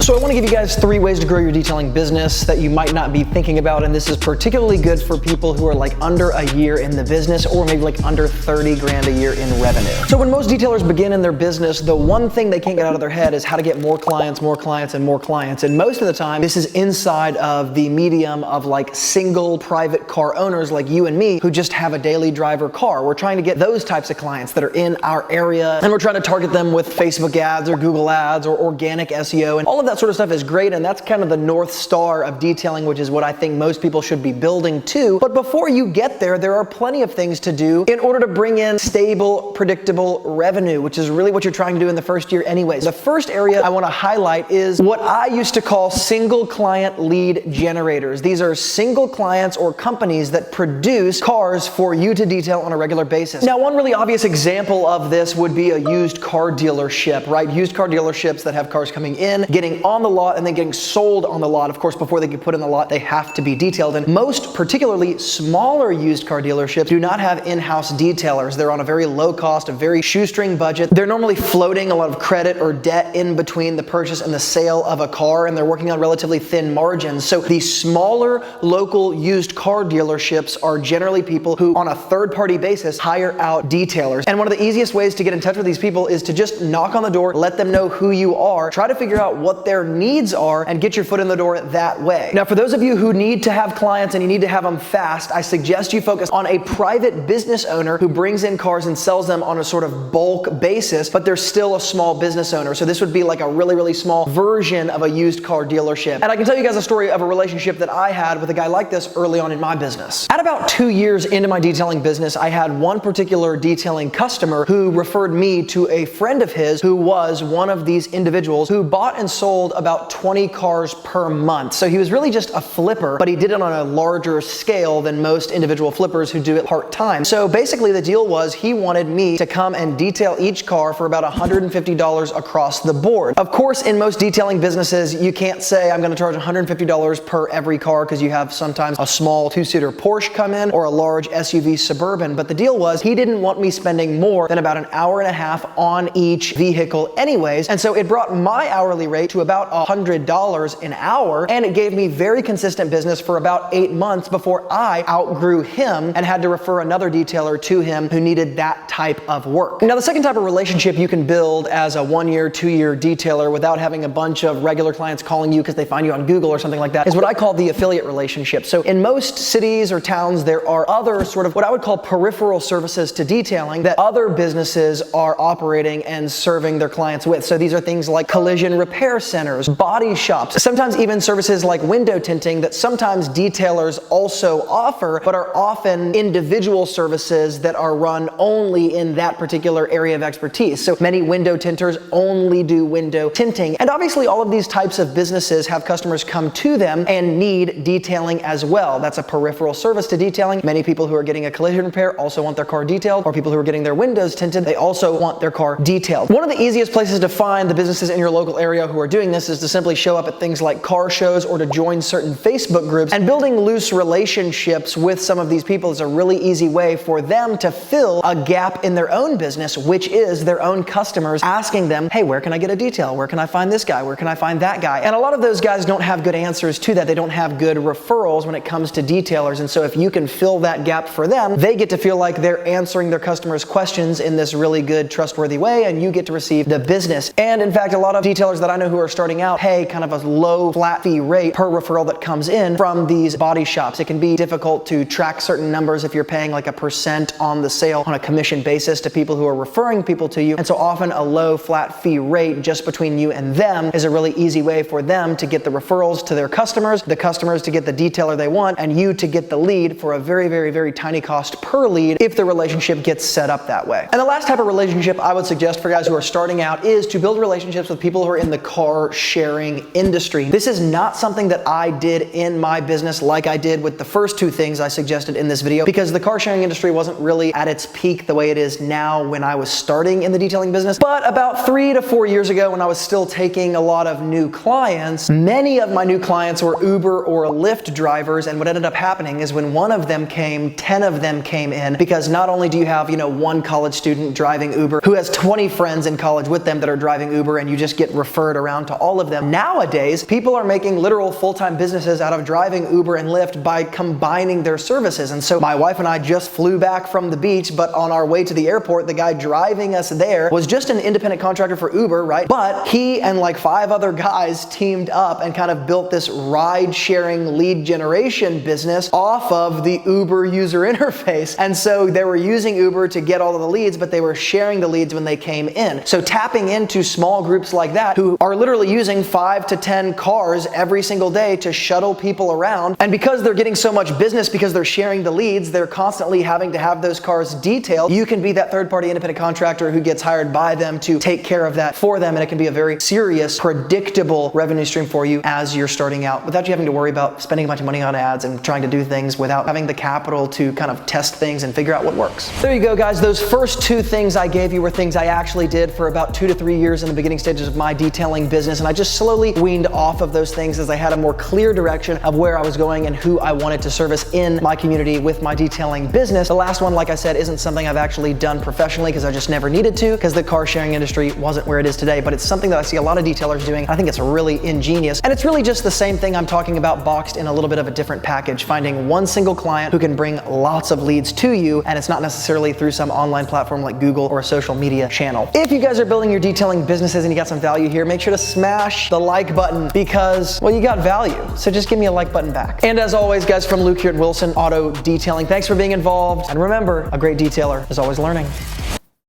So I want to give you guys 3 ways to grow your detailing business that you might not be thinking about, and this is particularly good for people who are like under a year in the business or maybe like under 30 grand a year in revenue. So when most detailers begin in their business, the one thing they can't get out of their head is how to get more clients, and more clients. And most of the time, this is inside of the medium of like single private car owners like you and me who just have a daily driver car. We're trying to get those types of clients that are in our area, and we're trying to target them with Facebook ads or Google ads or organic SEO, and all of that sort of stuff is great, and that's kind of the North Star of detailing, which is what I think most people should be building to. But before you get there, there are plenty of things to do in order to bring in stable, predictable revenue, which is really what you're trying to do in the first year anyways. The first area I want to highlight is what I used to call single client lead generators. These are single clients or companies that produce cars for you to detail on a regular basis. Now, one really obvious example of this would be a used car dealership, right? Used car dealerships that have cars coming in, getting on the lot, and then getting sold on the lot. Of course, before they get put in the lot, they have to be detailed. And most, particularly smaller used car dealerships, do not have in-house detailers. They're on a very low cost, a very shoestring budget. They're normally floating a lot of credit or debt in between the purchase and the sale of a car, and they're working on relatively thin margins. So the smaller local used car dealerships are generally people who, on a third-party basis, hire out detailers. And one of the easiest ways to get in touch with these people is to just knock on the door, let them know who you are, try to figure out what their needs are, and get your foot in the door that way. Now, for those of you who need to have clients and you need to have them fast, I suggest you focus on a private business owner who brings in cars and sells them on a sort of bulk basis, but they're still a small business owner. So this would be like a really, really small version of a used car dealership. And I can tell you guys a story of a relationship that I had with a guy like this early on in my business. At about 2 years into my detailing business, I had one particular detailing customer who referred me to a friend of his who was one of these individuals who bought and sold about 20 cars per month. So he was really just a flipper, but he did it on a larger scale than most individual flippers who do it part-time. So basically the deal was he wanted me to come and detail each car for about $150 across the board. Of course, in most detailing businesses, you can't say I'm gonna charge $150 per every car because you have sometimes a small 2-seater Porsche come in or a large SUV Suburban. But the deal was he didn't want me spending more than about an hour and a half on each vehicle anyways. And so it brought my hourly rate to about $100 an hour, and it gave me very consistent business for about 8 months before I outgrew him and had to refer another detailer to him who needed that type of work. Now, the second type of relationship you can build as a 1-year, 2-year detailer without having a bunch of regular clients calling you because they find you on Google or something like that is what I call the affiliate relationship. So in most cities or towns, there are other sort of what I would call peripheral services to detailing that other businesses are operating and serving their clients with. So these are things like collision repair centers, body shops, sometimes even services like window tinting that sometimes detailers also offer, but are often individual services that are run only in that particular area of expertise. So many window tinters only do window tinting. And obviously all of these types of businesses have customers come to them and need detailing as well. That's a peripheral service to detailing. Many people who are getting a collision repair also want their car detailed, or people who are getting their windows tinted, they also want their car detailed. One of the easiest places to find the businesses in your local area who are doing this is to simply show up at things like car shows or to join certain Facebook groups. And building loose relationships with some of these people is a really easy way for them to fill a gap in their own business, which is their own customers asking them, hey, where can I get a detail? Where can I find this guy? Where can I find that guy? And a lot of those guys don't have good answers to that. They don't have good referrals when it comes to detailers. And so if you can fill that gap for them, they get to feel like they're answering their customers' questions in this really good, trustworthy way, and you get to receive the business. And in fact, a lot of detailers that I know who are starting out pay kind of a low flat fee rate per referral that comes in from these body shops. It can be difficult to track certain numbers if you're paying like a % on the sale on a commission basis to people who are referring people to you. And so often a low flat fee rate just between you and them is a really easy way for them to get the referrals to their customers, the customers to get the detailer they want, and you to get the lead for a very, very, very tiny cost per lead if the relationship gets set up that way. And the last type of relationship I would suggest for guys who are starting out is to build relationships with people who are in the car sharing industry. This is not something that I did in my business like I did with the first 2 things I suggested in this video, because the car sharing industry wasn't really at its peak the way it is now when I was starting in the detailing business. But about 3 to 4 years ago, when I was still taking a lot of new clients, many of my new clients were Uber or Lyft drivers, and what ended up happening is when one of them came, 10 of them came in, because not only do you have, one college student driving Uber who has 20 friends in college with them that are driving Uber, and you just get referred around around to all of them. Nowadays, people are making literal full-time businesses out of driving Uber and Lyft by combining their services. And so my wife and I just flew back from the beach, but on our way to the airport, the guy driving us there was just an independent contractor for Uber, right? But he and like 5 other guys teamed up and kind of built this ride-sharing lead generation business off of the Uber user interface. And so they were using Uber to get all of the leads, but they were sharing the leads when they came in. So tapping into small groups like that who are literally using 5 to 10 cars every single day to shuttle people around. And because they're getting so much business because they're sharing the leads, they're constantly having to have those cars detailed. You can be that third-party independent contractor who gets hired by them to take care of that for them, and it can be a very serious, predictable revenue stream for you as you're starting out without you having to worry about spending a bunch of money on ads and trying to do things without having the capital to kind of test things and figure out what works. There you go, guys. Those first 2 things I gave you were things I actually did for about 2 to 3 years in the beginning stages of my detailing business, and I just slowly weaned off of those things as I had a more clear direction of where I was going and who I wanted to service in my community with my detailing business. The last one, like I said, isn't something I've actually done professionally because I just never needed to, because the car sharing industry wasn't where it is today, but it's something that I see a lot of detailers doing. I think it's really ingenious, and it's really just the same thing I'm talking about boxed in a little bit of a different package, finding one single client who can bring lots of leads to you, and it's not necessarily through some online platform like Google or a social media channel. If you guys are building your detailing businesses and you got some value here, make sure to smash the like button because, well, you got value. So just give me a like button back. And as always, guys, from Luke here at Wilson Auto Detailing, thanks for being involved. And remember, a great detailer is always learning.